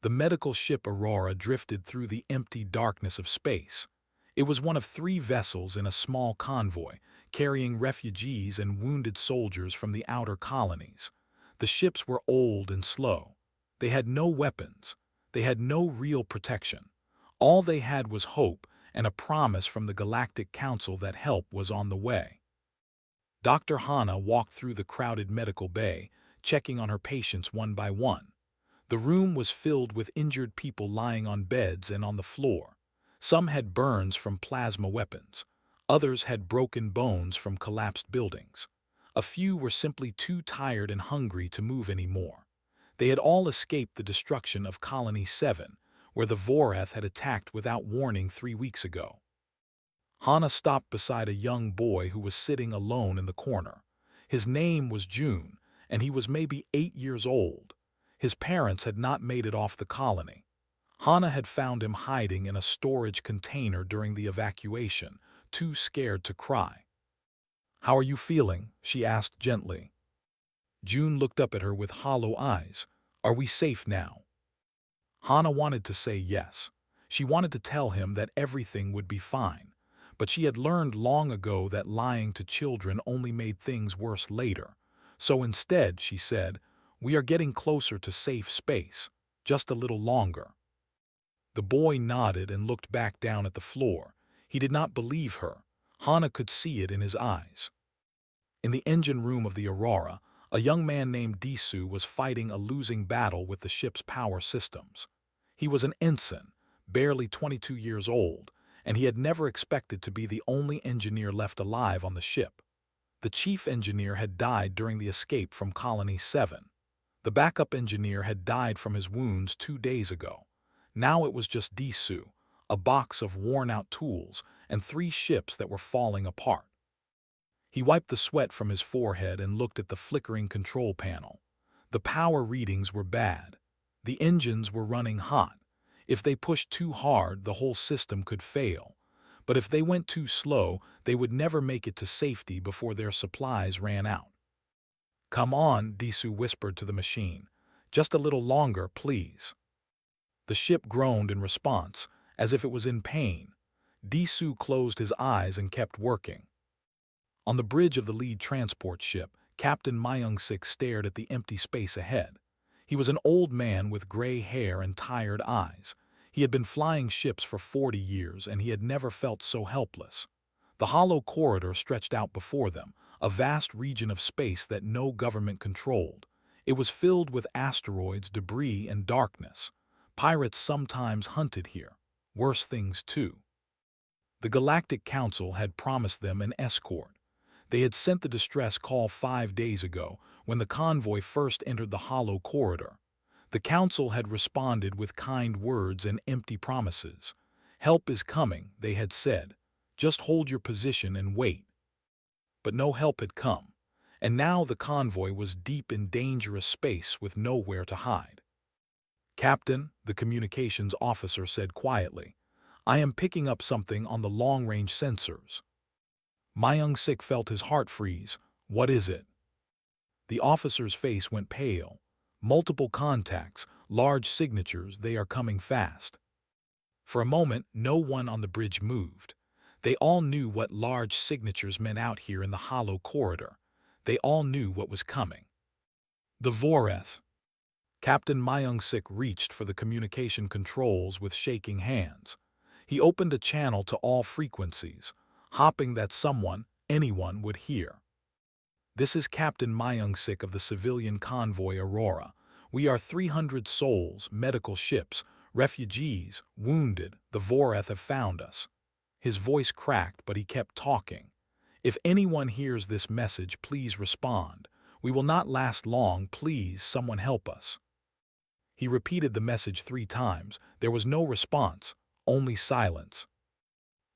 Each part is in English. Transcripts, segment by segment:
The medical ship Aurora drifted through the empty darkness of space. It was one of 3 vessels in a small convoy, carrying refugees and wounded soldiers from the outer colonies. The ships were old and slow. They had no weapons. They had no real protection. All they had was hope and a promise from the Galactic Council that help was on the way. Dr. Hana walked through the crowded medical bay, checking on her patients one by one. The room was filled with injured people lying on beds and on the floor. Some had burns from plasma weapons. Others had broken bones from collapsed buildings. A few were simply too tired and hungry to move anymore. They had all escaped the destruction of Colony 7, where the Voreth had attacked without warning 3 weeks ago. Hana stopped beside a young boy who was sitting alone in the corner. His name was June, and he was maybe 8 years old. His parents had not made it off the colony. Hana had found him hiding in a storage container during the evacuation, too scared to cry. "How are you feeling?" she asked gently. June looked up at her with hollow eyes. "Are we safe now?" Hana wanted to say yes. She wanted to tell him that everything would be fine. But she had learned long ago that lying to children only made things worse later. So instead, she said, "We are getting closer to safe space, just a little longer." The boy nodded and looked back down at the floor. He did not believe her. Hana could see it in his eyes. In the engine room of the Aurora, a young man named Disu was fighting a losing battle with the ship's power systems. He was an ensign, barely 22 years old, and he had never expected to be the only engineer left alive on the ship. The chief engineer had died during the escape from Colony 7. The backup engineer had died from his wounds 2 days ago. Now it was just Disu, a box of worn-out tools, and 3 ships that were falling apart. He wiped the sweat from his forehead and looked at the flickering control panel. The power readings were bad. The engines were running hot. If they pushed too hard, the whole system could fail. But if they went too slow, they would never make it to safety before their supplies ran out. "Come on," Disu whispered to the machine. "Just a little longer, please." The ship groaned in response, as if it was in pain. Disu closed his eyes and kept working. On the bridge of the lead transport ship, Captain Myung-sik stared at the empty space ahead. He was an old man with gray hair and tired eyes. He had been flying ships for 40 years, and he had never felt so helpless. The hollow corridor stretched out before them, a vast region of space that no government controlled. It was filled with asteroids, debris, and darkness. Pirates sometimes hunted here. Worse things, too. The Galactic Council had promised them an escort. They had sent the distress call 5 days ago, when the convoy first entered the hollow corridor. The Council had responded with kind words and empty promises. "Help is coming," they had said. "Just hold your position and wait." But no help had come, and now the convoy was deep in dangerous space with nowhere to hide. "Captain," the communications officer said quietly, "I am picking up something on the long-range sensors." Myung-sik felt his heart freeze. "What is it?" The officer's face went pale. "Multiple contacts, large signatures, they are coming fast." For a moment, no one on the bridge moved. They all knew what large signatures meant out here in the hollow corridor. They all knew what was coming. The Voreth. Captain Myung-sik reached for the communication controls with shaking hands. He opened a channel to all frequencies, hoping that someone, anyone, would hear. "This is Captain Myung-sik of the civilian convoy Aurora. We are 300 souls, medical ships, refugees, wounded. The Voreth have found us." His voice cracked, but he kept talking. "If anyone hears this message, please respond. We will not last long. Please, someone help us." He repeated the message 3 times. There was no response, only silence.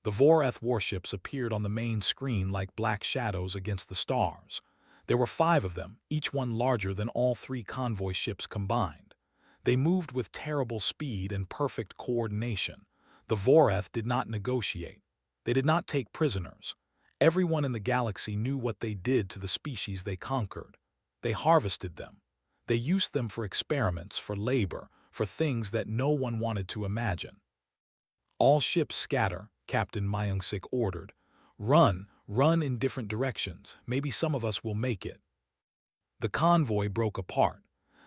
The Voreth warships appeared on the main screen like black shadows against the stars. There were 5 of them, each one larger than all 3 convoy ships combined. They moved with terrible speed and perfect coordination. The Voreth did not negotiate. They did not take prisoners. Everyone in the galaxy knew what they did to the species they conquered. They harvested them. They used them for experiments, for labor, for things that no one wanted to imagine. "All ships scatter," Captain Myungsik ordered. "Run, run in different directions. Maybe some of us will make it." The convoy broke apart.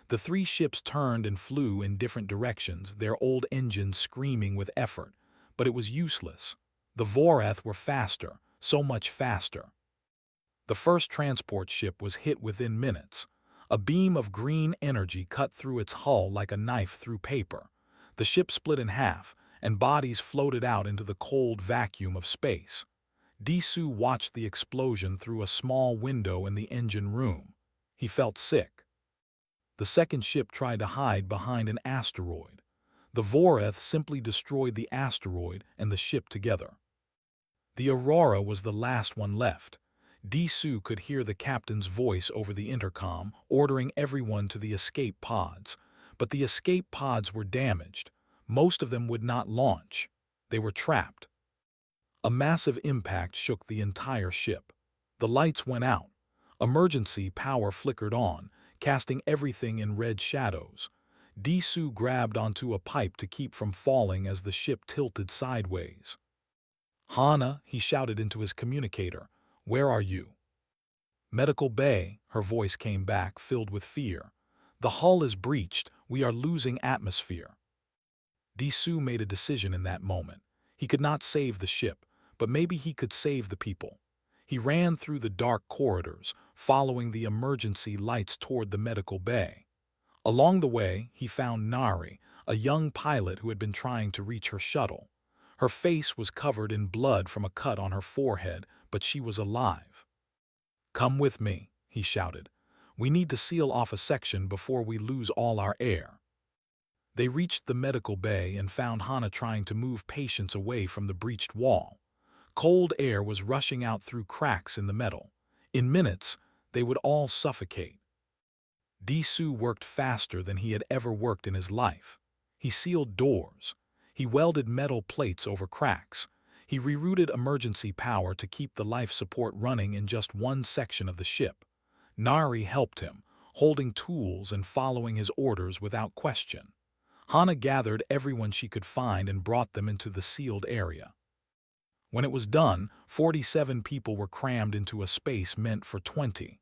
The three ships turned and flew in different directions, their old engines screaming with effort. But it was useless. The Vorath were faster, so much faster. The first transport ship was hit within minutes. A beam of green energy cut through its hull like a knife through paper. The ship split in half, and bodies floated out into the cold vacuum of space. Disu watched the explosion through a small window in the engine room. He felt sick. The second ship tried to hide behind an asteroid. The Vorath simply destroyed the asteroid and the ship together. The Aurora was the last one left. Disu could hear the captain's voice over the intercom, ordering everyone to the escape pods. But the escape pods were damaged. Most of them would not launch. They were trapped. A massive impact shook the entire ship. The lights went out. Emergency power flickered on, casting everything in red shadows. Disu grabbed onto a pipe to keep from falling as the ship tilted sideways. "Hana," he shouted into his communicator, "where are you?" "Medical bay," her voice came back, filled with fear. "The hull is breached. We are losing atmosphere." Disu made a decision in that moment. He could not save the ship, but maybe he could save the people. He ran through the dark corridors, following the emergency lights toward the medical bay. Along the way, he found Nari, a young pilot who had been trying to reach her shuttle. Her face was covered in blood from a cut on her forehead, but she was alive. "Come with me," he shouted. "We need to seal off a section before we lose all our air." They reached the medical bay and found Hana trying to move patients away from the breached wall. Cold air was rushing out through cracks in the metal. In minutes, they would all suffocate. Disu worked faster than he had ever worked in his life. He sealed doors. He welded metal plates over cracks. He rerouted emergency power to keep the life support running in just one section of the ship. Nari helped him, holding tools and following his orders without question. Hana gathered everyone she could find and brought them into the sealed area. When it was done, 47 people were crammed into a space meant for 20.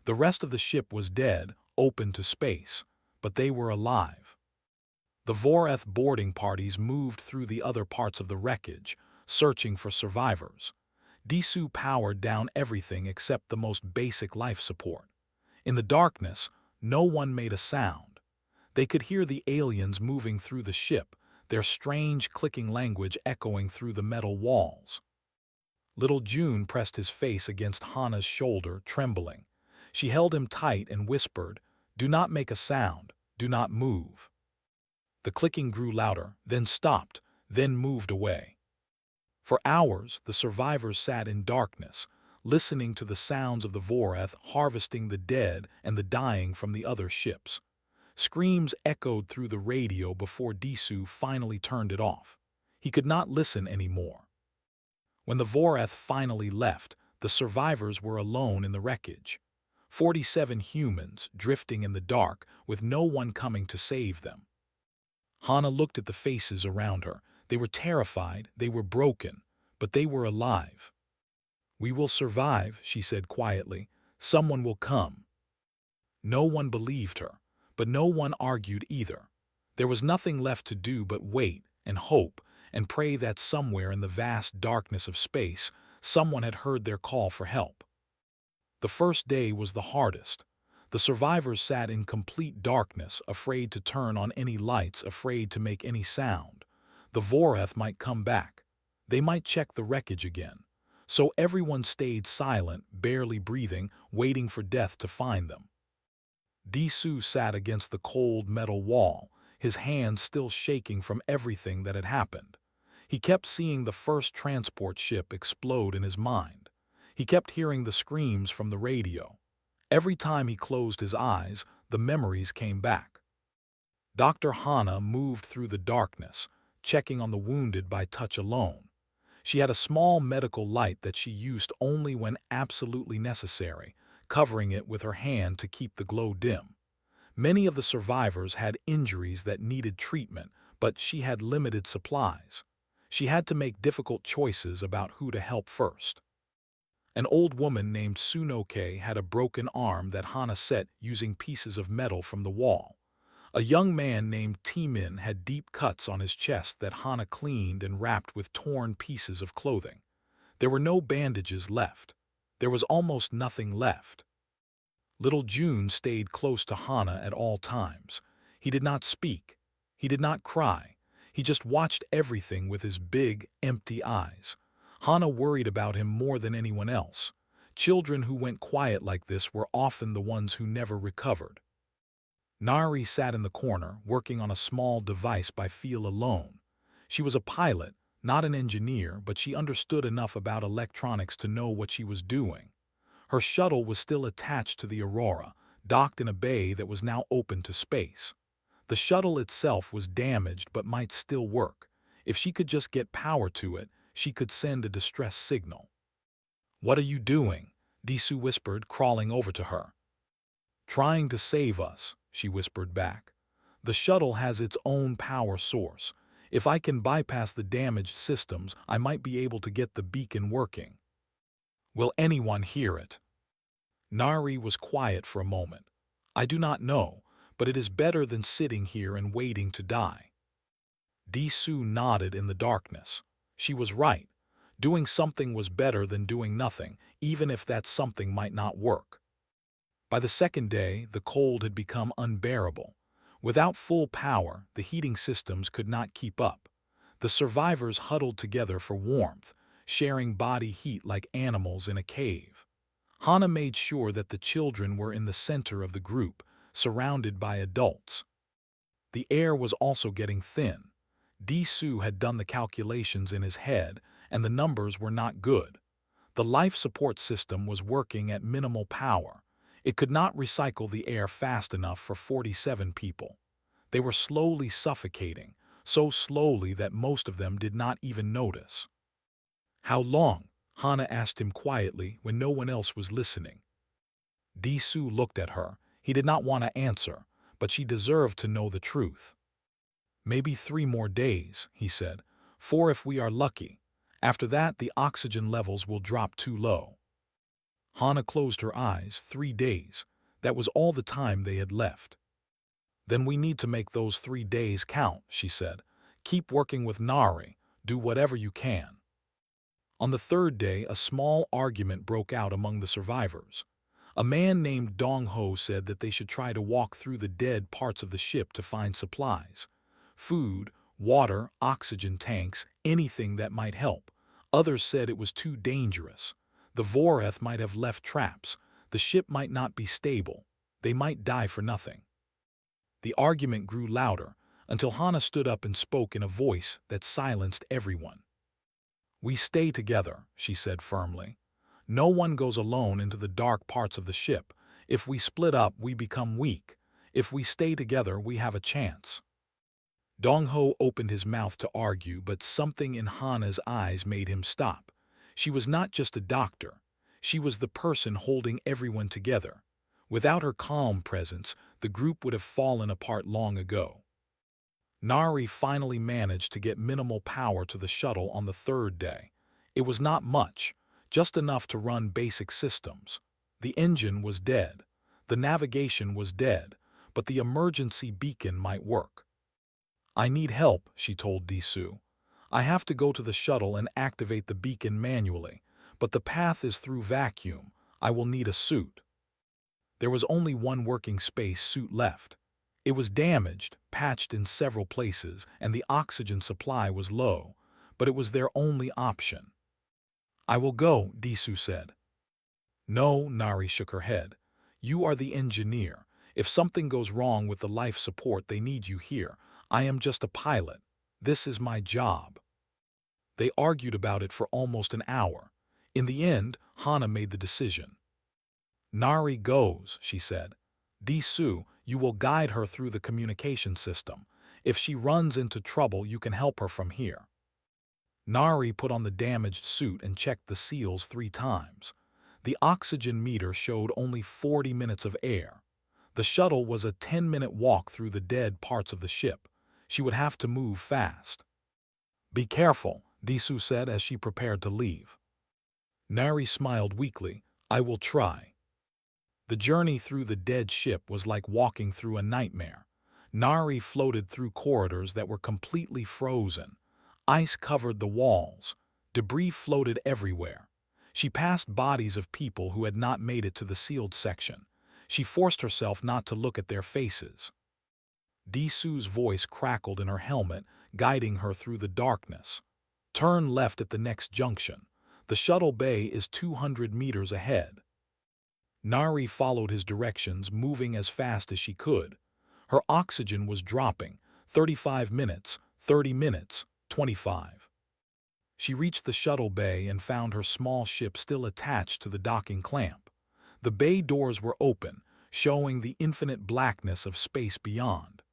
The rest of the ship was dead, open to space, but they were alive. The Vorath boarding parties moved through the other parts of the wreckage, searching for survivors. Disu powered down everything except the most basic life support. In the darkness, no one made a sound. They could hear the aliens moving through the ship, their strange clicking language echoing through the metal walls. Little June pressed his face against Hana's shoulder, trembling. She held him tight and whispered, "Do not make a sound, do not move." The clicking grew louder, then stopped, then moved away. For hours, the survivors sat in darkness, listening to the sounds of the Vorath harvesting the dead and the dying from the other ships. Screams echoed through the radio before Disu finally turned it off. He could not listen anymore. When the Vorath finally left, the survivors were alone in the wreckage. 47 humans drifting in the dark with no one coming to save them. Hana looked at the faces around her. They were terrified, they were broken, but they were alive. "We will survive," she said quietly. "Someone will come." No one believed her, but no one argued either. There was nothing left to do but wait and hope and pray that somewhere in the vast darkness of space, someone had heard their call for help. The first day was the hardest. The survivors sat in complete darkness, afraid to turn on any lights, afraid to make any sound. The Vorath might come back. They might check the wreckage again. So everyone stayed silent, barely breathing, waiting for death to find them. Disu sat against the cold metal wall, his hands still shaking from everything that had happened. He kept seeing the first transport ship explode in his mind. He kept hearing the screams from the radio. Every time he closed his eyes, the memories came back. Dr. Hana moved through the darkness, checking on the wounded by touch alone. She had a small medical light that she used only when absolutely necessary, covering it with her hand to keep the glow dim. Many of the survivors had injuries that needed treatment, but she had limited supplies. She had to make difficult choices about who to help first. An old woman named Sunoke had a broken arm that Hana set using pieces of metal from the wall. A young man named Timin had deep cuts on his chest that Hana cleaned and wrapped with torn pieces of clothing. There were no bandages left. There was almost nothing left. Little June stayed close to Hana at all times. He did not speak. He did not cry. He just watched everything with his big, empty eyes. Hana worried about him more than anyone else. Children who went quiet like this were often the ones who never recovered. Nari sat in the corner, working on a small device by feel alone. She was a pilot, not an engineer, but she understood enough about electronics to know what she was doing. Her shuttle was still attached to the Aurora, docked in a bay that was now open to space. The shuttle itself was damaged but might still work. If she could just get power to it, she could send a distress signal. "What are you doing?" Disu whispered, crawling over to her. "Trying to save us," she whispered back. "The shuttle has its own power source. If I can bypass the damaged systems, I might be able to get the beacon working." "Will anyone hear it?" Nari was quiet for a moment. "I do not know, but it is better than sitting here and waiting to die." Disu nodded in the darkness. She was right. Doing something was better than doing nothing, even if that something might not work. By the second day, the cold had become unbearable. Without full power, the heating systems could not keep up. The survivors huddled together for warmth, sharing body heat like animals in a cave. Hana made sure that the children were in the center of the group, surrounded by adults. The air was also getting thin. Disu had done the calculations in his head, and the numbers were not good. The life support system was working at minimal power. It could not recycle the air fast enough for 47 people. They were slowly suffocating, so slowly that most of them did not even notice. "How long?" Hana asked him quietly when no one else was listening. Disu looked at her. He did not want to answer, but she deserved to know the truth. "Maybe 3 more days," he said. "4 if we are lucky. After that, the oxygen levels will drop too low." Hana closed her eyes. 3 days. That was all the time they had left. "Then we need to make those 3 days count," she said. "Keep working with Nari. Do whatever you can." On the third day, a small argument broke out among the survivors. A man named Dong-ho said that they should try to walk through the dead parts of the ship to find supplies. Food, water, oxygen tanks, anything that might help. Others said it was too dangerous. The Voreth might have left traps. The ship might not be stable. They might die for nothing. The argument grew louder, until Hana stood up and spoke in a voice that silenced everyone. "We stay together," she said firmly. "No one goes alone into the dark parts of the ship. If we split up, we become weak. If we stay together, we have a chance." Dong-ho opened his mouth to argue, but something in Hana's eyes made him stop. She was not just a doctor. She was the person holding everyone together. Without her calm presence, the group would have fallen apart long ago. Nari finally managed to get minimal power to the shuttle on the third day. It was not much, just enough to run basic systems. The engine was dead. The navigation was dead, but the emergency beacon might work. "I need help," she told Disu. "I have to go to the shuttle and activate the beacon manually, but the path is through vacuum. I will need a suit." There was only one working space suit left. It was damaged, patched in several places, and the oxygen supply was low, but it was their only option. "I will go," Disu said. "No," Nari shook her head. "You are the engineer. If something goes wrong with the life support, they need you here. I am just a pilot. This is my job." They argued about it for almost an hour. In the end, Hana made the decision. "Nari goes," she said. "Disu, you will guide her through the communication system. If she runs into trouble, you can help her from here." Nari put on the damaged suit and checked the seals 3 times. The oxygen meter showed only 40 minutes of air. The shuttle was a 10-minute walk through the dead parts of the ship. She would have to move fast. "Be careful," Disu said as she prepared to leave. Nari smiled weakly. "I will try." The journey through the dead ship was like walking through a nightmare. Nari floated through corridors that were completely frozen. Ice covered the walls. Debris floated everywhere. She passed bodies of people who had not made it to the sealed section. She forced herself not to look at their faces. Disu's voice crackled in her helmet, guiding her through the darkness. "Turn left at the next junction. The shuttle bay is 200 meters ahead." Nari followed his directions, moving as fast as she could. Her oxygen was dropping. 35 minutes, 30 minutes, 25. She reached the shuttle bay and found her small ship still attached to the docking clamp. The bay doors were open, showing the infinite blackness of space beyond.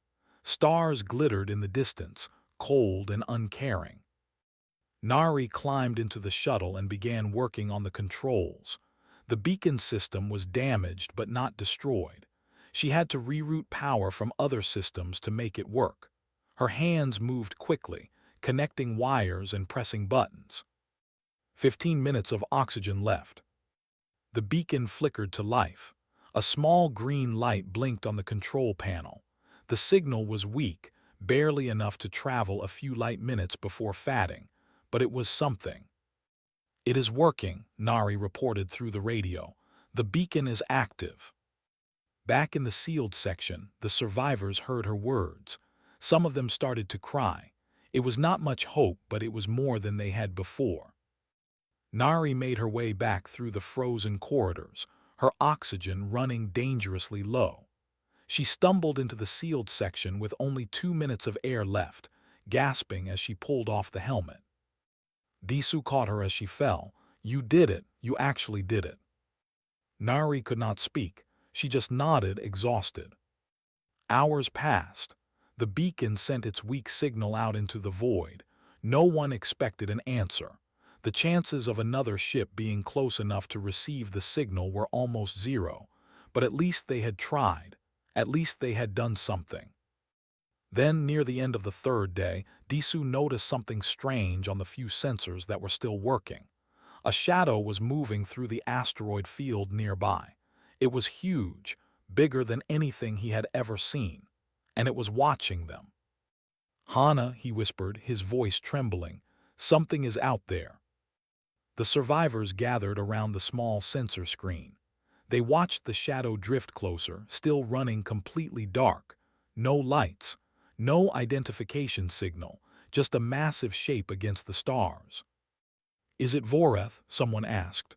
Stars glittered in the distance, cold and uncaring. Nari climbed into the shuttle and began working on the controls. The beacon system was damaged but not destroyed. She had to reroute power from other systems to make it work. Her hands moved quickly, connecting wires and pressing buttons. 15 minutes of oxygen left. The beacon flickered to life. A small green light blinked on the control panel. The signal was weak, barely enough to travel a few light minutes before fatting, but it was something. "It is working," Nari reported through the radio. "The beacon is active." Back in the sealed section, the survivors heard her words. Some of them started to cry. It was not much hope, but it was more than they had before. Nari made her way back through the frozen corridors, her oxygen running dangerously low. She stumbled into the sealed section with only 2 minutes of air left, gasping as she pulled off the helmet. Disu caught her as she fell. "You did it. You actually did it." Nari could not speak. She just nodded, exhausted. Hours passed. The beacon sent its weak signal out into the void. No one expected an answer. The chances of another ship being close enough to receive the signal were almost zero, but at least they had tried. At least they had done something. Then, near the end of the third day, Disu noticed something strange on the few sensors that were still working. A shadow was moving through the asteroid field nearby. It was huge, bigger than anything he had ever seen, and it was watching them. "Hana," he whispered, his voice trembling, "something is out there." The survivors gathered around the small sensor screen. They watched the shadow drift closer, still running completely dark. No lights, no identification signal, just a massive shape against the stars. "Is it Voreth?" someone asked.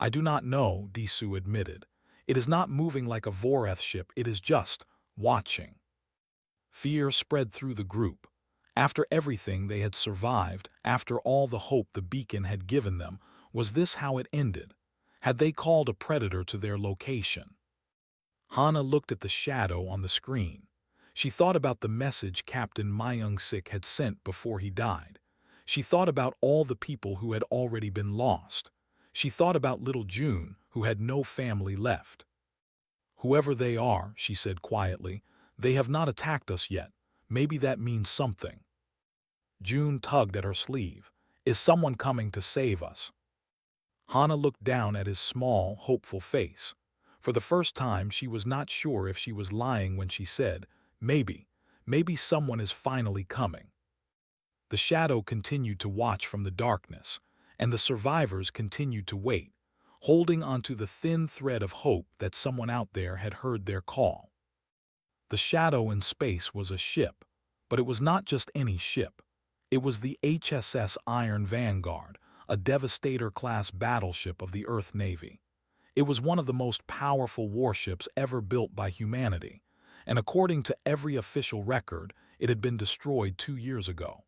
"I do not know," Disu admitted. "It is not moving like a Voreth ship, it is just watching." Fear spread through the group. After everything they had survived, after all the hope the beacon had given them, was this how it ended? Had they called a predator to their location? Hana looked at the shadow on the screen. She thought about the message Captain Myung-sik had sent before he died. She thought about all the people who had already been lost. She thought about little June, who had no family left. "Whoever they are," she said quietly, "they have not attacked us yet. Maybe that means something." June tugged at her sleeve. "Is someone coming to save us?" Hana looked down at his small, hopeful face. For the first time, she was not sure if she was lying when she said, maybe someone is finally coming." The shadow continued to watch from the darkness, and the survivors continued to wait, holding onto the thin thread of hope that someone out there had heard their call. The shadow in space was a ship, but it was not just any ship. It was the HSS Iron Vanguard, a Devastator-class battleship of the Earth Navy. It was one of the most powerful warships ever built by humanity, and according to every official record, it had been destroyed 2 years ago.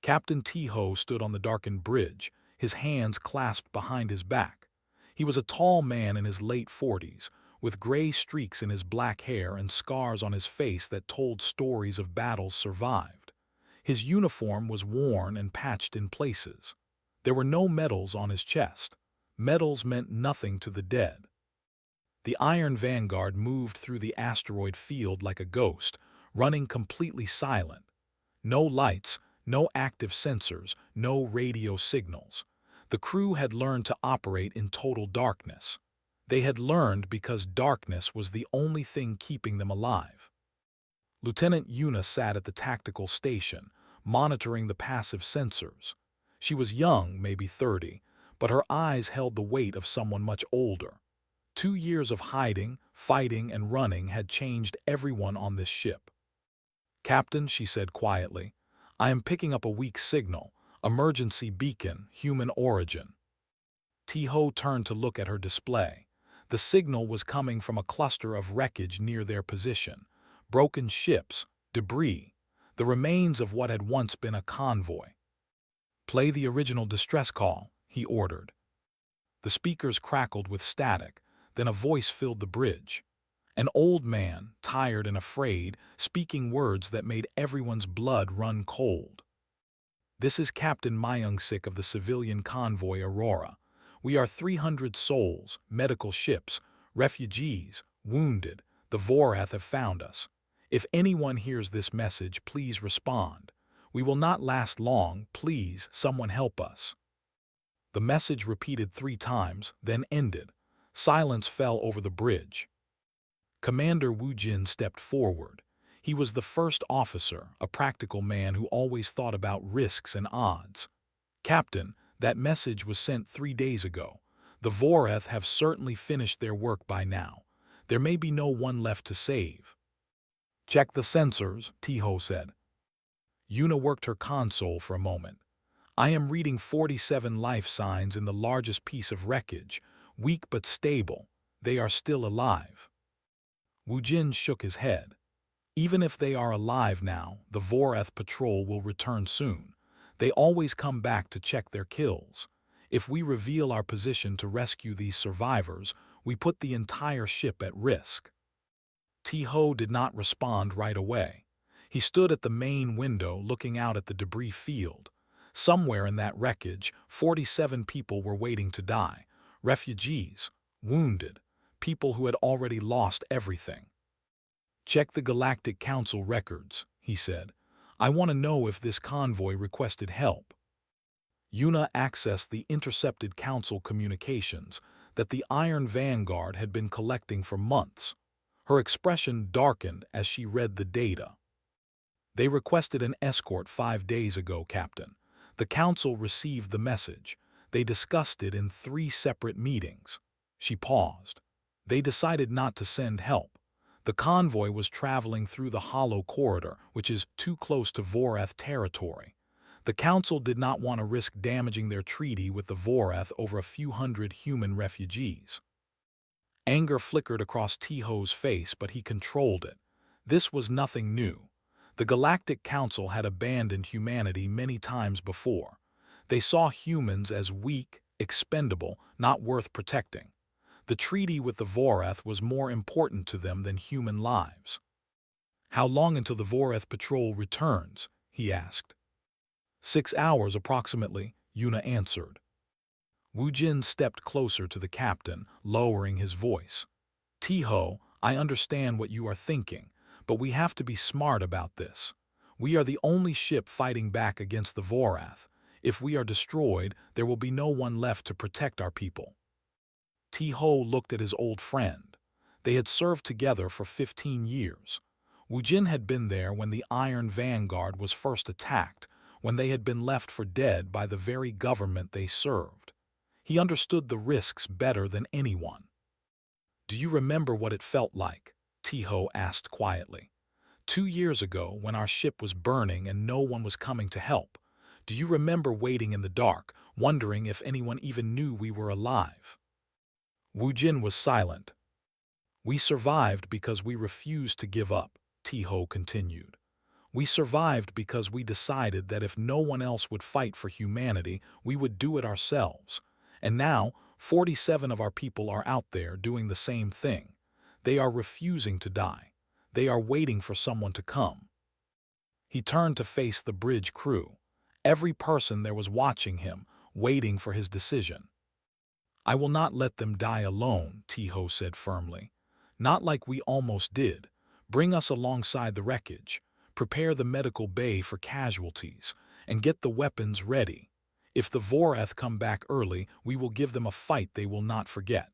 Captain Tiho stood on the darkened bridge, his hands clasped behind his back. He was a tall man in his late 40s, with gray streaks in his black hair and scars on his face that told stories of battles survived. His uniform was worn and patched in places. There were no medals on his chest. Medals meant nothing to the dead. The Iron Vanguard moved through the asteroid field like a ghost, running completely silent. No lights, no active sensors, no radio signals. The crew had learned to operate in total darkness. They had learned because darkness was the only thing keeping them alive. Lieutenant Yuna sat at the tactical station, monitoring the passive sensors. She was young, maybe 30, but her eyes held the weight of someone much older. 2 years of hiding, fighting, and running had changed everyone on this ship. "Captain," she said quietly, "I am picking up a weak signal. Emergency beacon, human origin." T-Ho turned to look at her display. The signal was coming from a cluster of wreckage near their position. Broken ships, debris, the remains of what had once been a convoy. "Play the original distress call," he ordered. The speakers crackled with static, then a voice filled the bridge. An old man, tired and afraid, speaking words that made everyone's blood run cold. "This is Captain Myung-sik of the civilian convoy Aurora. We are 300 souls, medical ships, refugees, wounded. The Vorath have found us. If anyone hears this message, please respond. We will not last long. Please, someone help us." The message repeated 3 times, then ended. Silence fell over the bridge. Commander Wu Jin stepped forward. He was the first officer, a practical man who always thought about risks and odds. "Captain, that message was sent 3 days ago. The Vorath have certainly finished their work by now. There may be no one left to save." "Check the sensors," T-Ho said. Yuna worked her console for a moment. "I am reading 47 life signs in the largest piece of wreckage. Weak but stable. They are still alive." Wu Jin shook his head. "Even if they are alive now, the Vorath patrol will return soon. They always come back to check their kills. If we reveal our position to rescue these survivors, we put the entire ship at risk." T-Ho did not respond right away. He stood at the main window looking out at the debris field. Somewhere in that wreckage, 47 people were waiting to die. Refugees, wounded, people who had already lost everything. "Check the Galactic Council records," he said. "I want to know if this convoy requested help." Yuna accessed the intercepted Council communications that the Iron Vanguard had been collecting for months. Her expression darkened as she read the data. "They requested an escort 5 days ago, Captain. The Council received the message. They discussed it in 3 separate meetings." She paused. "They decided not to send help. The convoy was traveling through the Hollow Corridor, which is too close to Vorath territory. The Council did not want to risk damaging their treaty with the Vorath over a few hundred human refugees." Anger flickered across T-Ho's face, but he controlled it. This was nothing new. The Galactic Council had abandoned humanity many times before. They saw humans as weak, expendable, not worth protecting. The treaty with the Vorath was more important to them than human lives. "How long until the Vorath patrol returns?" he asked. 6 hours approximately, Yuna answered. Wu Jin stepped closer to the captain, lowering his voice. "T-Ho, I understand what you are thinking, but we have to be smart about this. We are the only ship fighting back against the Vorath. If we are destroyed, there will be no one left to protect our people." T-Ho looked at his old friend. They had served together for 15 years. Wu Jin had been there when the Iron Vanguard was first attacked, when they had been left for dead by the very government they served. He understood the risks better than anyone. "Do you remember what it felt like?" T-Ho asked quietly. 2 years ago, when our ship was burning and no one was coming to help. Do you remember waiting in the dark, wondering if anyone even knew we were alive?" Wu Jin was silent. "We survived because we refused to give up," T-Ho continued. "We survived because we decided that if no one else would fight for humanity, we would do it ourselves. And now, 47 of our people are out there doing the same thing. They are refusing to die. They are waiting for someone to come." He turned to face the bridge crew. Every person there was watching him, waiting for his decision. I will not let them die alone, Tiho said firmly. Not like we almost did. Bring us alongside the wreckage. Prepare the medical bay for casualties, and get the weapons ready. If the Voreth come back early, we will give them a fight they will not forget.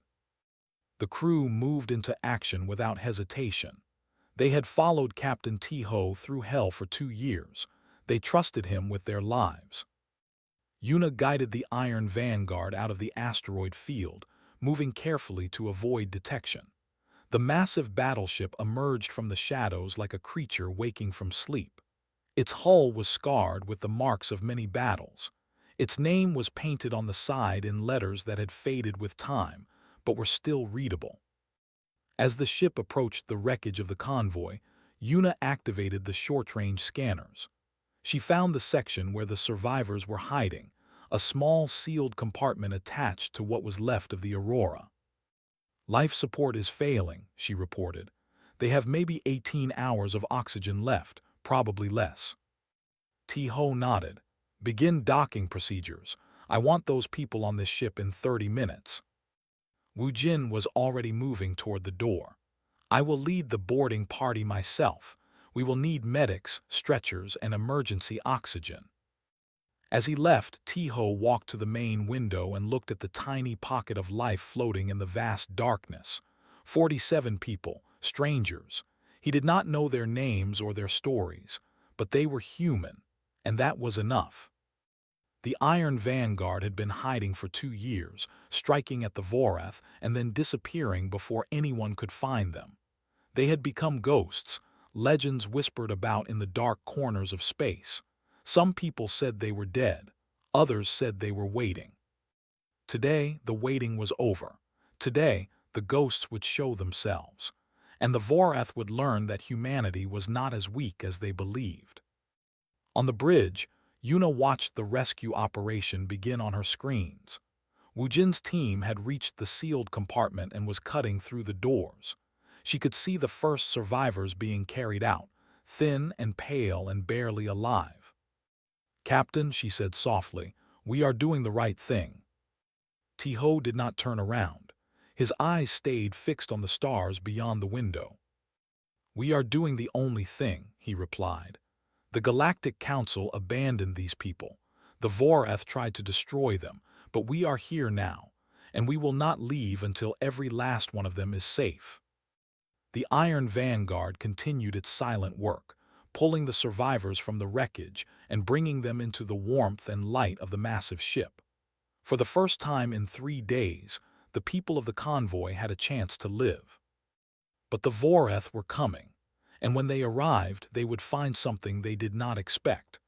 The crew moved into action without hesitation. They had followed Captain Tiho through hell for 2 years. They trusted him with their lives. Yuna guided the Iron Vanguard out of the asteroid field, moving carefully to avoid detection. The massive battleship emerged from the shadows like a creature waking from sleep. Its hull was scarred with the marks of many battles. Its name was painted on the side in letters that had faded with time, but were still readable. As the ship approached the wreckage of the convoy, Yuna activated the short-range scanners. She found the section where the survivors were hiding, a small sealed compartment attached to what was left of the Aurora. Life support is failing, she reported. They have maybe 18 hours of oxygen left, probably less. Tiho nodded. Begin docking procedures. I want those people on this ship in 30 minutes. Wu Jin was already moving toward the door. I will lead the boarding party myself. We will need medics, stretchers, and emergency oxygen. As he left, Tiho walked to the main window and looked at the tiny pocket of life floating in the vast darkness. 47 people, strangers. He did not know their names or their stories, but they were human, and that was enough. The Iron Vanguard had been hiding for 2 years, striking at the Voreth and then disappearing before anyone could find them. They had become ghosts, legends whispered about in the dark corners of space. Some people said they were dead, others said they were waiting. Today, the waiting was over. Today, the ghosts would show themselves, and the Voreth would learn that humanity was not as weak as they believed. On the bridge, Yuna watched the rescue operation begin on her screens. Wujin's team had reached the sealed compartment and was cutting through the doors. She could see the first survivors being carried out, thin and pale and barely alive. Captain, she said softly, we are doing the right thing. Tiho did not turn around. His eyes stayed fixed on the stars beyond the window. We are doing the only thing, he replied. The Galactic Council abandoned these people. The Voreth tried to destroy them, but we are here now, and we will not leave until every last one of them is safe. The Iron Vanguard continued its silent work, pulling the survivors from the wreckage and bringing them into the warmth and light of the massive ship. For the first time in 3 days, the people of the convoy had a chance to live. But the Voreth were coming, and when they arrived, they would find something they did not expect.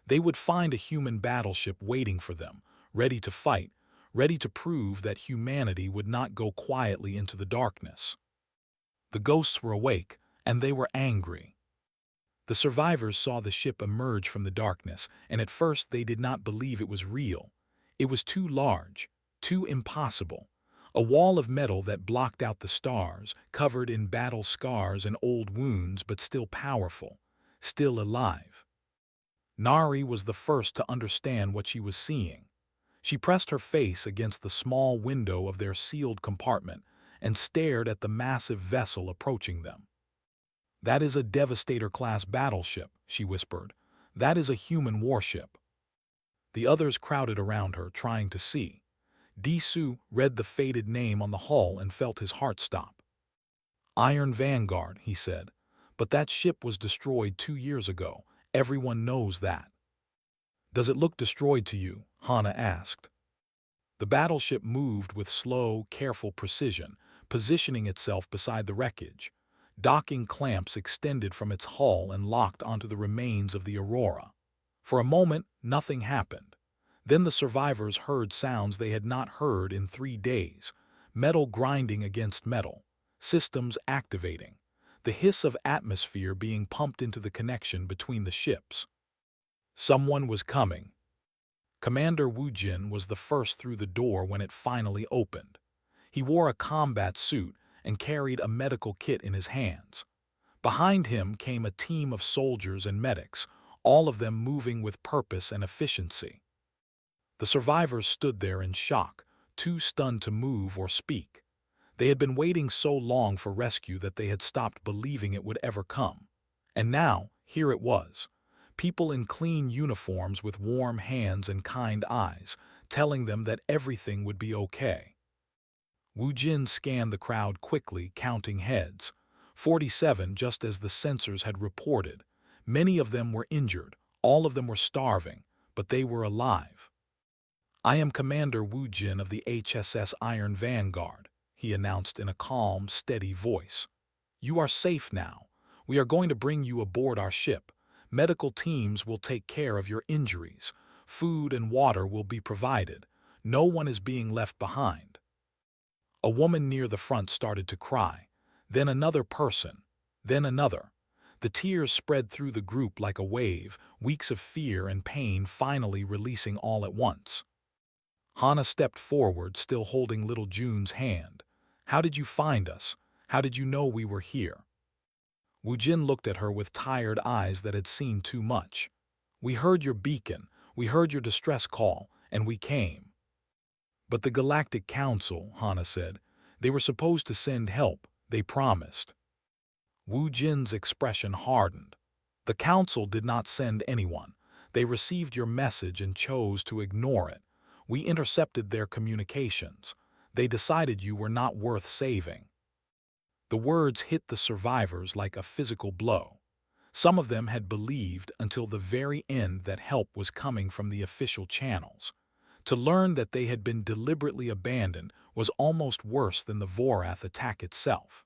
They would find a human battleship waiting for them, ready to fight, ready to prove that humanity would not go quietly into the darkness. The ghosts were awake, and they were angry. The survivors saw the ship emerge from the darkness, and at first they did not believe it was real. It was too large, too impossible. A wall of metal that blocked out the stars, covered in battle scars and old wounds, but still powerful, still alive. Nari was the first to understand what she was seeing. She pressed her face against the small window of their sealed compartment and stared at the massive vessel approaching them. That is a Devastator-class battleship, she whispered. That is a human warship. The others crowded around her, trying to see. Disu read the faded name on the hull and felt his heart stop. Iron Vanguard, he said. But that ship was destroyed 2 years ago. Everyone knows that. Does it look destroyed to you? Hana asked. The battleship moved with slow, careful precision, positioning itself beside the wreckage. Docking clamps extended from its hull and locked onto the remains of the Aurora. For a moment, nothing happened. Then the survivors heard sounds they had not heard in 3 days. Metal grinding against metal, systems activating, the hiss of atmosphere being pumped into the connection between the ships. Someone was coming. Commander Wujin was the first through the door when it finally opened. He wore a combat suit and carried a medical kit in his hands. Behind him came a team of soldiers and medics, all of them moving with purpose and efficiency. The survivors stood there in shock, too stunned to move or speak. They had been waiting so long for rescue that they had stopped believing it would ever come. And now, here it was. People in clean uniforms with warm hands and kind eyes, telling them that everything would be okay. Wu Jin scanned the crowd quickly, counting heads. 47, just as the censors had reported. Many of them were injured, all of them were starving, but they were alive. "I am Commander Wu Jin of the HSS Iron Vanguard," he announced in a calm, steady voice. "You are safe now. We are going to bring you aboard our ship. Medical teams will take care of your injuries. Food and water will be provided. No one is being left behind." A woman near the front started to cry. Then another person. Then another. The tears spread through the group like a wave, weeks of fear and pain finally releasing all at once. Hana stepped forward, still holding little June's hand. "How did you find us? How did you know we were here?" Wu Jin looked at her with tired eyes that had seen too much. "We heard your beacon, we heard your distress call, and we came." "But the Galactic Council," Hana said. "They were supposed to send help, they promised." Wu Jin's expression hardened. "The Council did not send anyone. They received your message and chose to ignore it. We intercepted their communications. They decided you were not worth saving." The words hit the survivors like a physical blow. Some of them had believed until the very end that help was coming from the official channels. To learn that they had been deliberately abandoned was almost worse than the Vorath attack itself.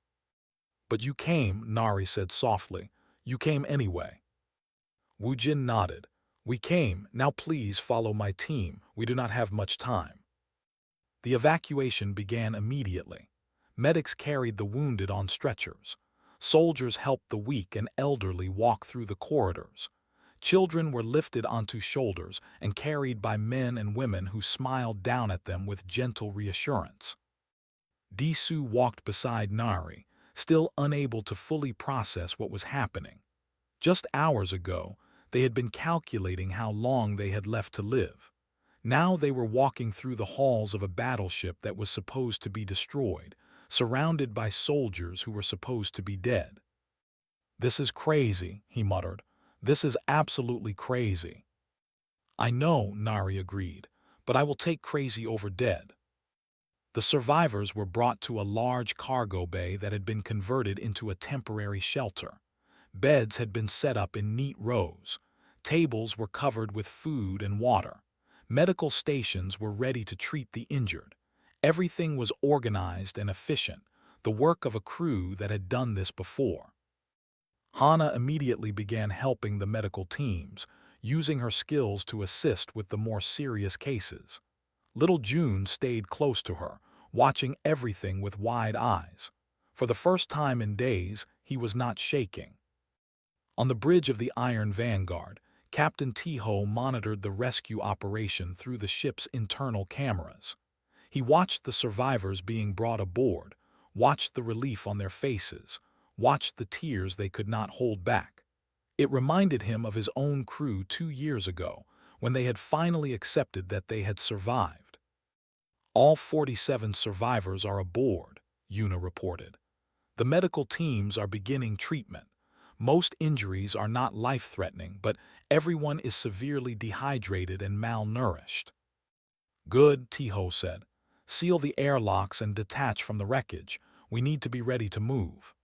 "But you came," Nari said softly. "You came anyway." Wu Jin nodded. "We came. Now please follow my team. We do not have much time." The evacuation began immediately. Medics carried the wounded on stretchers. Soldiers helped the weak and elderly walk through the corridors. Children were lifted onto shoulders and carried by men and women who smiled down at them with gentle reassurance. Disu walked beside Nari, still unable to fully process what was happening. Just hours ago, they had been calculating how long they had left to live. Now they were walking through the halls of a battleship that was supposed to be destroyed, surrounded by soldiers who were supposed to be dead. "This is crazy," he muttered. "This is absolutely crazy." "I know," Nari agreed, "but I will take crazy over dead." The survivors were brought to a large cargo bay that had been converted into a temporary shelter. Beds had been set up in neat rows. Tables were covered with food and water. Medical stations were ready to treat the injured. Everything was organized and efficient, the work of a crew that had done this before. Hana immediately began helping the medical teams, using her skills to assist with the more serious cases. Little June stayed close to her, watching everything with wide eyes. For the first time in days, he was not shaking. On the bridge of the Iron Vanguard, Captain Tiho monitored the rescue operation through the ship's internal cameras. He watched the survivors being brought aboard, watched the relief on their faces, watched the tears they could not hold back. It reminded him of his own crew 2 years ago, when they had finally accepted that they had survived. "All 47 survivors are aboard," Yuna reported. "The medical teams are beginning treatment. Most injuries are not life-threatening, but everyone is severely dehydrated and malnourished." "Good," Tiho said. "Seal the airlocks and detach from the wreckage. We need to be ready to move."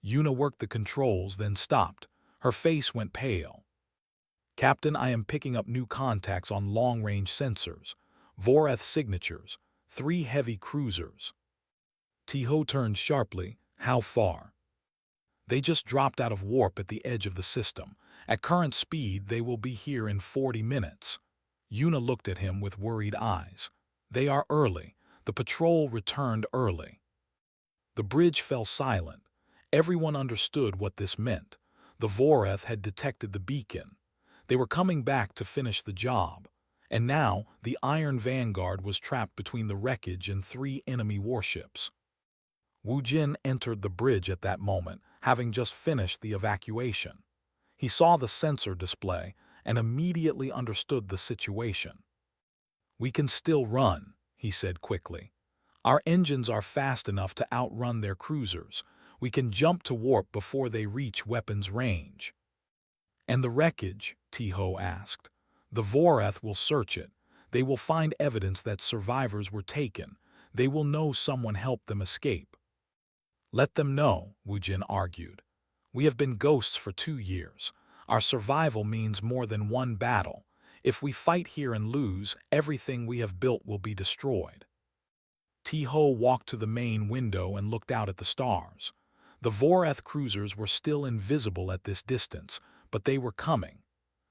Yuna worked the controls, then stopped. Her face went pale. "Captain, I am picking up new contacts on long-range sensors. Vorath signatures. 3 heavy cruisers." Tiho turned sharply. "How far?" "They just dropped out of warp at the edge of the system. At current speed, they will be here in 40 minutes. Yuna looked at him with worried eyes. "They are early. The patrol returned early." The bridge fell silent. Everyone understood what this meant. The Vorath had detected the beacon. They were coming back to finish the job. And now, the Iron Vanguard was trapped between the wreckage and 3 enemy warships. Wu Jin entered the bridge at that moment, having just finished the evacuation. He saw the sensor display and immediately understood the situation. "We can still run," he said quickly. "Our engines are fast enough to outrun their cruisers. We can jump to warp before they reach weapons range." "And the wreckage?" Tiho asked. "The Vorath will search it. They will find evidence that survivors were taken. They will know someone helped them escape." "Let them know," Wujin argued. "We have been ghosts for 2 years. Our survival means more than one battle. If we fight here and lose, everything we have built will be destroyed." Tiho walked to the main window and looked out at the stars. The Vorath cruisers were still invisible at this distance, but they were coming.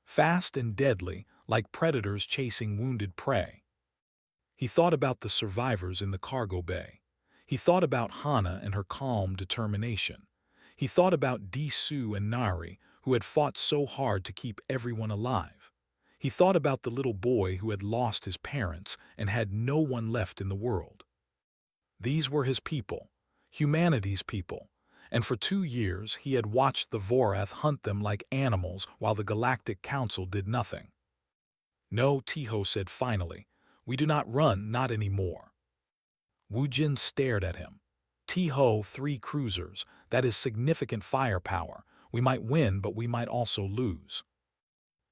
Fast and deadly, like predators chasing wounded prey. He thought about the survivors in the cargo bay. He thought about Hana and her calm determination. He thought about Disu and Nari, who had fought so hard to keep everyone alive. He thought about the little boy who had lost his parents and had no one left in the world. These were his people, humanity's people, and for 2 years he had watched the Vorath hunt them like animals while the Galactic Council did nothing. "No," Tiho said finally. "We do not run, not anymore." Wujin stared at him. "Tiho, 3 cruisers, that is significant firepower. We might win, but we might also lose.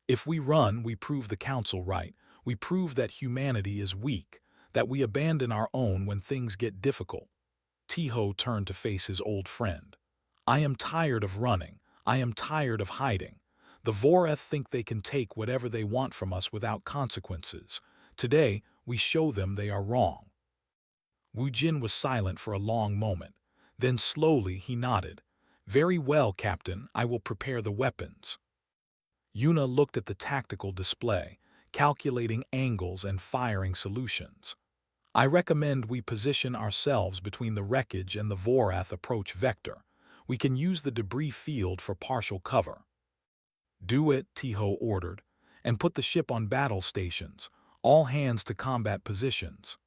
If we run, we prove the Council right. We prove that humanity is weak, that we abandon our own when things get difficult." Tiho turned to face his old friend. "I am tired of running. I am tired of hiding. The Vorath think they can take whatever they want from us without consequences. Today, we show them they are wrong." Wujin was silent for a long moment. Then slowly he nodded. "Very well, Captain, I will prepare the weapons." Yuna looked at the tactical display, calculating angles and firing solutions. "I recommend we position ourselves between the wreckage and the Vorath approach vector. We can use the debris field for partial cover." "Do it," Tiho ordered, "and put the ship on battle stations. All hands to combat positions."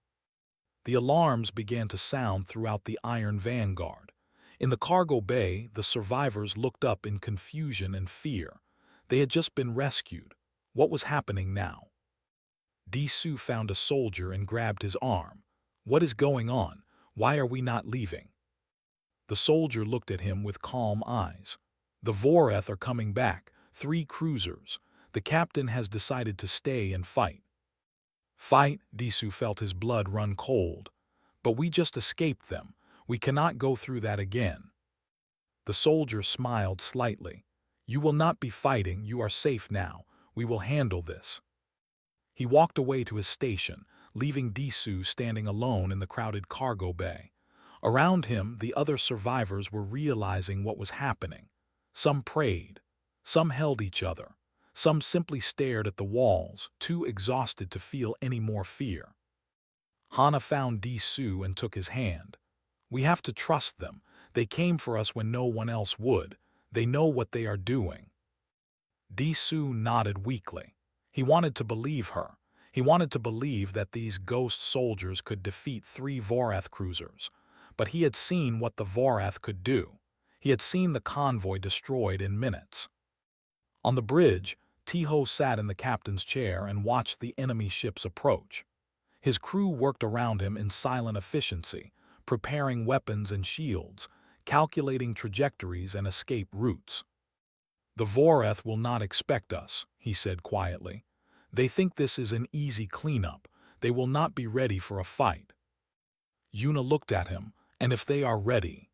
The alarms began to sound throughout the Iron Vanguard. In the cargo bay, the survivors looked up in confusion and fear. They had just been rescued. What was happening now? Disu found a soldier and grabbed his arm. "What is going on? Why are we not leaving?" The soldier looked at him with calm eyes. "The Vorath are coming back, 3 cruisers. The captain has decided to stay and fight." "Fight?" Disu felt his blood run cold. "But we just escaped them. We cannot go through that again." The soldier smiled slightly. "You will not be fighting. You are safe now. We will handle this." He walked away to his station, leaving Disu standing alone in the crowded cargo bay. Around him, the other survivors were realizing what was happening. Some prayed. Some held each other. Some simply stared at the walls, too exhausted to feel any more fear. Hana found Disu and took his hand. "We have to trust them. They came for us when no one else would. They know what they are doing." Disu nodded weakly. He wanted to believe her. He wanted to believe that these ghost soldiers could defeat 3 Vorath cruisers. But he had seen what the Vorath could do. He had seen the convoy destroyed in minutes. On the bridge, Tiho sat in the captain's chair and watched the enemy ships approach. His crew worked around him in silent efficiency, preparing weapons and shields, calculating trajectories and escape routes. "The Vorath will not expect us," he said quietly. "They think this is an easy cleanup. They will not be ready for a fight." Yuna looked at him. "And if they are ready?"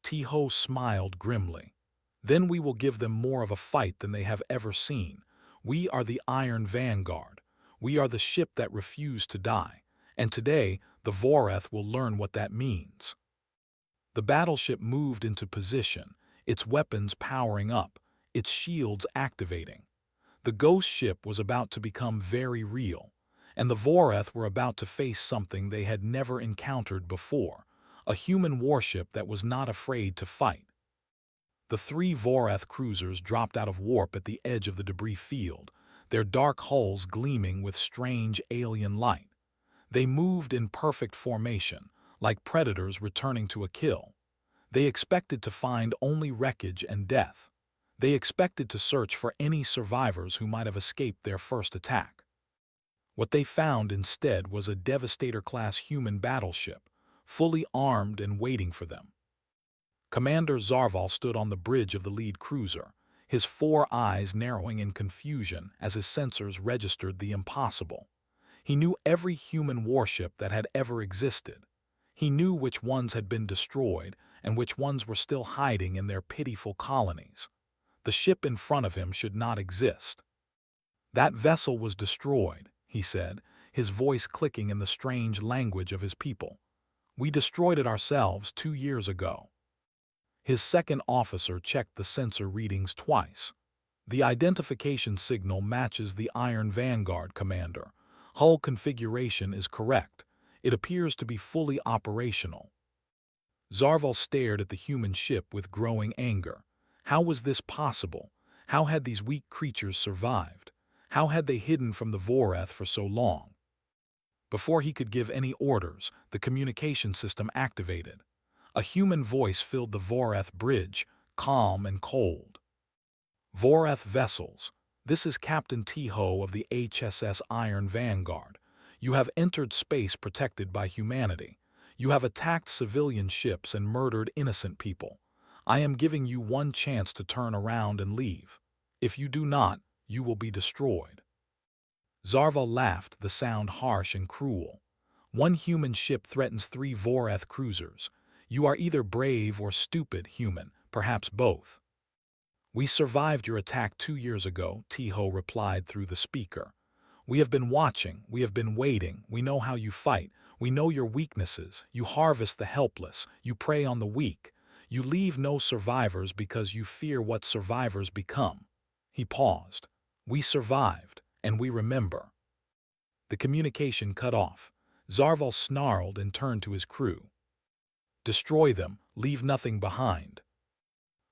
Tiho smiled grimly. "Then we will give them more of a fight than they have ever seen. We are the Iron Vanguard. We are the ship that refused to die. And today, the Vorath will learn what that means." The battleship moved into position, its weapons powering up, its shields activating. The ghost ship was about to become very real, and the Vorath were about to face something they had never encountered before, a human warship that was not afraid to fight. The 3 Vorath cruisers dropped out of warp at the edge of the debris field, their dark hulls gleaming with strange alien light. They moved in perfect formation, like predators returning to a kill. They expected to find only wreckage and death. They expected to search for any survivors who might have escaped their first attack. What they found instead was a Devastator-class human battleship, fully armed and waiting for them. Commander Zarval stood on the bridge of the lead cruiser, his four eyes narrowing in confusion as his sensors registered the impossible. He knew every human warship that had ever existed. He knew which ones had been destroyed and which ones were still hiding in their pitiful colonies. The ship in front of him should not exist. "That vessel was destroyed," he said, his voice clicking in the strange language of his people. "We destroyed it ourselves 2 years ago." His second officer checked the sensor readings twice. "The identification signal matches the Iron Vanguard, Commander. Hull configuration is correct. It appears to be fully operational." Zarval stared at the human ship with growing anger. How was this possible? How had these weak creatures survived? How had they hidden from the Voreth for so long? Before he could give any orders, the communication system activated. A human voice filled the Voreth bridge, calm and cold. "Voreth vessels, this is Captain Tiho of the HSS Iron Vanguard. You have entered space protected by humanity. You have attacked civilian ships and murdered innocent people. I am giving you one chance to turn around and leave. If you do not, you will be destroyed." Zarval laughed, the sound harsh and cruel. "One human ship threatens 3 Voreth cruisers. You are either brave or stupid, human, perhaps both." "We survived your attack 2 years ago," Tiho replied through the speaker. "We have been watching, we have been waiting, we know how you fight, we know your weaknesses, you harvest the helpless, you prey on the weak, you leave no survivors because you fear what survivors become." He paused. "We survived, and we remember." The communication cut off. Zarval snarled and turned to his crew. "Destroy them, leave nothing behind."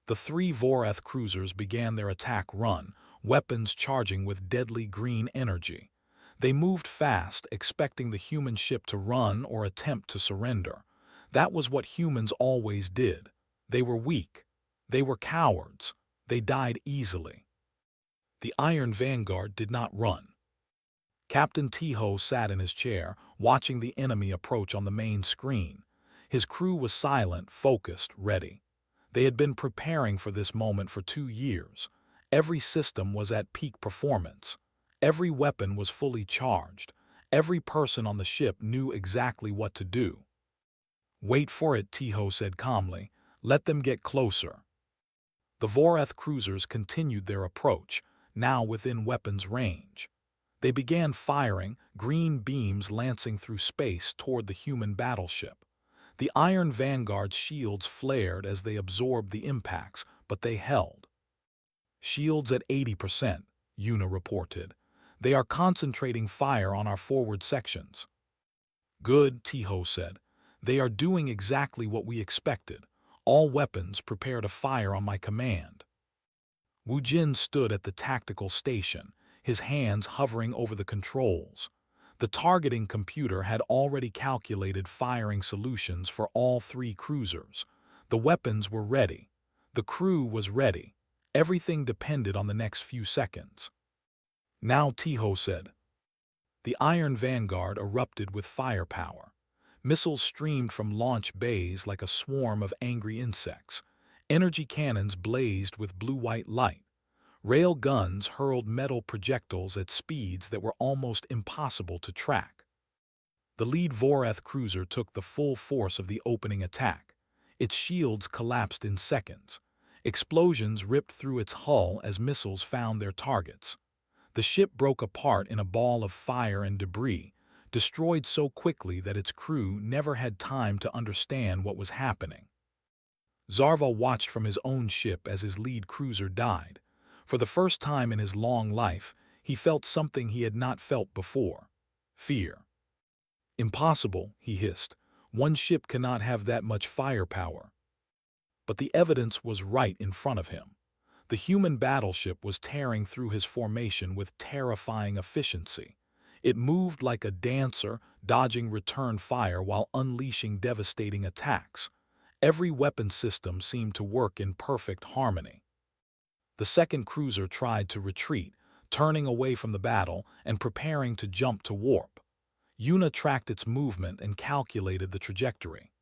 The 3 Voreth cruisers began their attack run, weapons charging with deadly green energy. They moved fast, expecting the human ship to run or attempt to surrender. That was what humans always did. They were weak. They were cowards. They died easily. The Iron Vanguard did not run. Captain Tiho sat in his chair, watching the enemy approach on the main screen. His crew was silent, focused, ready. They had been preparing for this moment for 2 years. Every system was at peak performance. Every weapon was fully charged. Every person on the ship knew exactly what to do. "Wait for it," Tiho said calmly. "Let them get closer." The Voreth cruisers continued their approach, now within weapons range. They began firing, green beams lancing through space toward the human battleship. The Iron Vanguard's shields flared as they absorbed the impacts, but they held. "Shields at 80%, Una reported. "They are concentrating fire on our forward sections." "Good," Tiho said. "They are doing exactly what we expected. All weapons prepare to fire on my command." Wu Jin stood at the tactical station, his hands hovering over the controls. The targeting computer had already calculated firing solutions for all 3 cruisers. The weapons were ready. The crew was ready. Everything depended on the next few seconds. "Now," Tiho said. The Iron Vanguard erupted with firepower. Missiles streamed from launch bays like a swarm of angry insects. Energy cannons blazed with blue-white light. Rail guns hurled metal projectiles at speeds that were almost impossible to track. The lead Voreth cruiser took the full force of the opening attack. Its shields collapsed in seconds. Explosions ripped through its hull as missiles found their targets. The ship broke apart in a ball of fire and debris, destroyed so quickly that its crew never had time to understand what was happening. Zarval watched from his own ship as his lead cruiser died. For the first time in his long life, he felt something he had not felt before: fear. "Impossible," he hissed. "One ship cannot have that much firepower." But the evidence was right in front of him. The human battleship was tearing through his formation with terrifying efficiency. It moved like a dancer, dodging return fire while unleashing devastating attacks. Every weapon system seemed to work in perfect harmony. The second cruiser tried to retreat, turning away from the battle and preparing to jump to warp. Yuna tracked its movement and calculated the trajectory.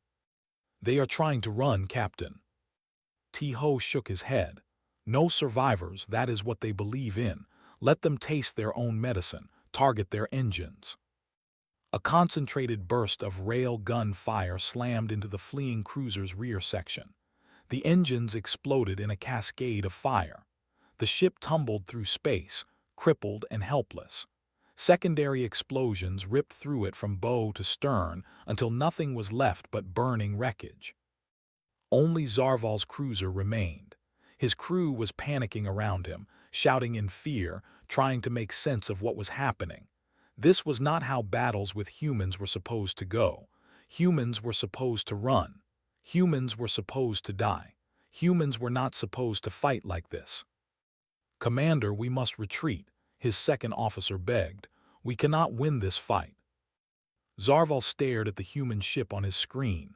"They are trying to run, Captain." T-Ho shook his head. "No survivors, that is what they believe in. Let them taste their own medicine, target their engines." A concentrated burst of rail gun fire slammed into the fleeing cruiser's rear section. The engines exploded in a cascade of fire. The ship tumbled through space, crippled and helpless. Secondary explosions ripped through it from bow to stern until nothing was left but burning wreckage. Only Zarval's cruiser remained. His crew was panicking around him, shouting in fear, trying to make sense of what was happening. This was not how battles with humans were supposed to go. Humans were supposed to run. Humans were supposed to die. Humans were not supposed to fight like this. "Commander, we must retreat," his second officer begged. "We cannot win this fight." Zarval stared at the human ship on his screen.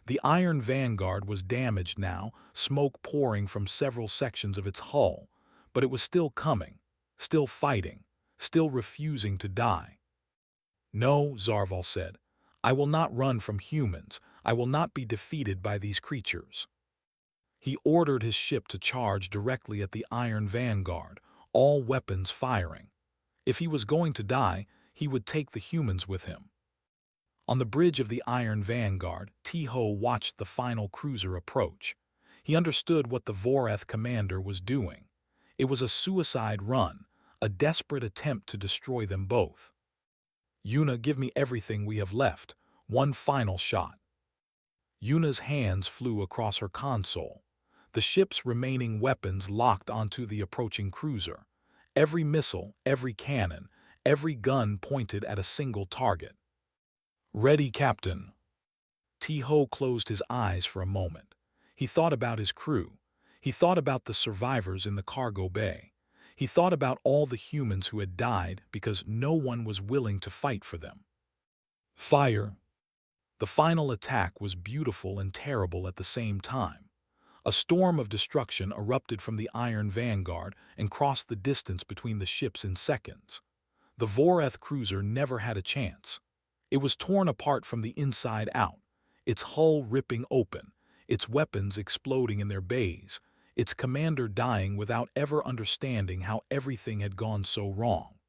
The Iron Vanguard was damaged now, smoke pouring from several sections of its hull, but it was still coming, still fighting, still refusing to die. "No," Zarval said. "I will not run from humans. I will not be defeated by these creatures." He ordered his ship to charge directly at the Iron Vanguard, all weapons firing. If he was going to die, he would take the humans with him. On the bridge of the Iron Vanguard, T-Ho watched the final cruiser approach. He understood what the Voreth commander was doing. It was a suicide run, a desperate attempt to destroy them both. "Yuna, give me everything we have left. One final shot." Yuna's hands flew across her console. The ship's remaining weapons locked onto the approaching cruiser. Every missile, every cannon, every gun pointed at a single target. "Ready, Captain." T-Ho closed his eyes for a moment. He thought about his crew. He thought about the survivors in the cargo bay. He thought about all the humans who had died because no one was willing to fight for them. Fire. The final attack was beautiful and terrible at the same time. A storm of destruction erupted from the Iron Vanguard and crossed the distance between the ships in seconds. The Voreth cruiser never had a chance. It was torn apart from the inside out, its hull ripping open, its weapons exploding in their bays, its commander dying without ever understanding how everything had gone so wrong.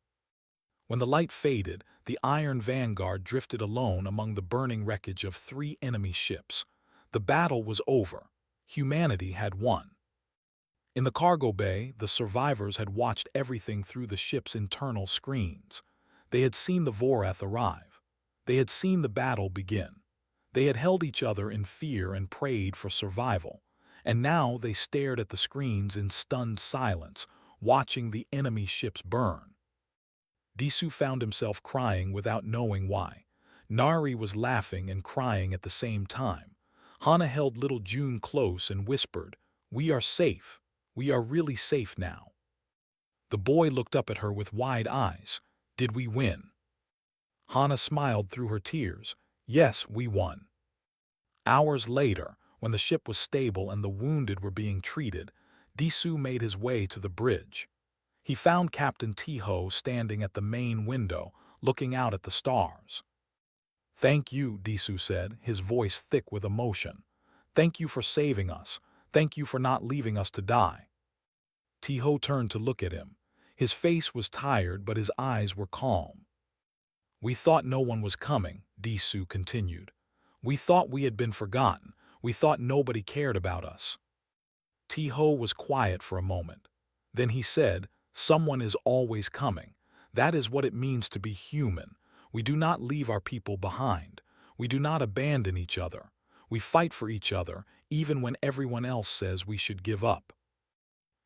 When the light faded, the Iron Vanguard drifted alone among the burning wreckage of 3 enemy ships. The battle was over. Humanity had won. In the cargo bay, the survivors had watched everything through the ship's internal screens. They had seen the Voreth arrive. They had seen the battle begin. They had held each other in fear and prayed for survival. And now they stared at the screens in stunned silence, watching the enemy ships burn. Disu found himself crying without knowing why. Nari was laughing and crying at the same time. Hana held little June close and whispered, "We are safe. We are really safe now." The boy looked up at her with wide eyes. "Did we win?" Hana smiled through her tears. "Yes, we won." Hours later, when the ship was stable and the wounded were being treated, Disu made his way to the bridge. He found Captain T-Ho standing at the main window, looking out at the stars. "Thank you," Disu said, his voice thick with emotion. "Thank you for saving us. Thank you for not leaving us to die." T-Ho turned to look at him. His face was tired, but his eyes were calm. "We thought no one was coming," Disu continued. "We thought we had been forgotten. We thought nobody cared about us." T-Ho was quiet for a moment. Then he said, "Someone is always coming. That is what it means to be human. We do not leave our people behind. We do not abandon each other. We fight for each other, even when everyone else says we should give up."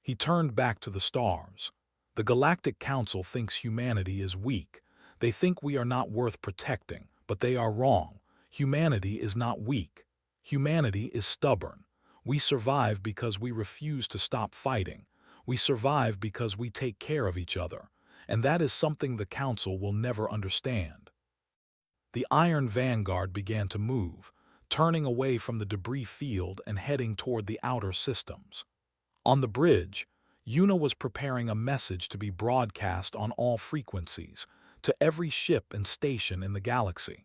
He turned back to the stars. "The Galactic Council thinks humanity is weak. They think we are not worth protecting, but they are wrong. Humanity is not weak. Humanity is stubborn. We survive because we refuse to stop fighting. We survive because we take care of each other. And that is something the Council will never understand." The Iron Vanguard began to move, turning away from the debris field and heading toward the outer systems. On the bridge, Yuna was preparing a message to be broadcast on all frequencies, to every ship and station in the galaxy.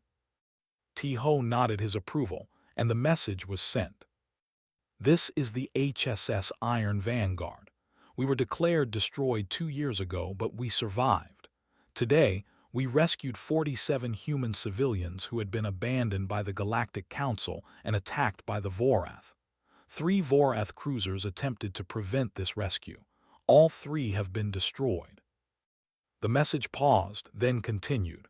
T-Ho nodded his approval, and the message was sent. This is the HSS Iron Vanguard. We were declared destroyed 2 years ago, but we survived. Today, we rescued 47 human civilians who had been abandoned by the Galactic Council and attacked by the Vorath. 3 Vorath cruisers attempted to prevent this rescue. All 3 have been destroyed. The message paused, then continued.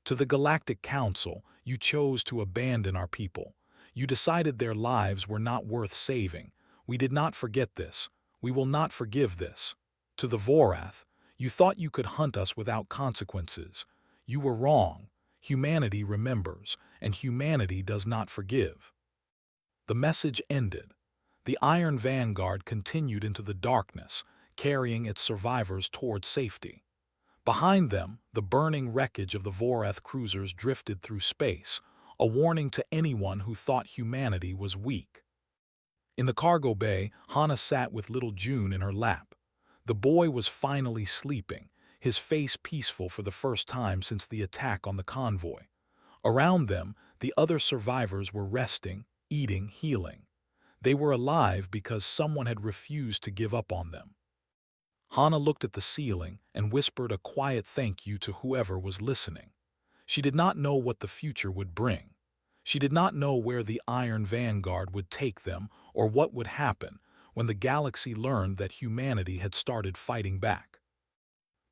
To the Galactic Council, you chose to abandon our people. You decided their lives were not worth saving. We did not forget this. We will not forgive this. To the Vorath, you thought you could hunt us without consequences. You were wrong. Humanity remembers, and humanity does not forgive. The message ended. The Iron Vanguard continued into the darkness, carrying its survivors toward safety. Behind them, the burning wreckage of the Vorath cruisers drifted through space, a warning to anyone who thought humanity was weak. In the cargo bay, Hana sat with little June in her lap. The boy was finally sleeping, his face peaceful for the first time since the attack on the convoy. Around them, the other survivors were resting, eating, healing. They were alive because someone had refused to give up on them. Hana looked at the ceiling and whispered a quiet thank you to whoever was listening. She did not know what the future would bring. She did not know where the Iron Vanguard would take them or what would happen when the galaxy learned that humanity had started fighting back.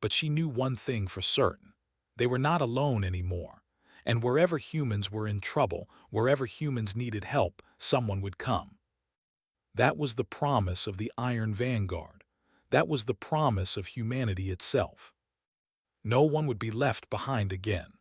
But she knew one thing for certain. They were not alone anymore. And wherever humans were in trouble, wherever humans needed help, someone would come. That was the promise of the Iron Vanguard. That was the promise of humanity itself. No one would be left behind again.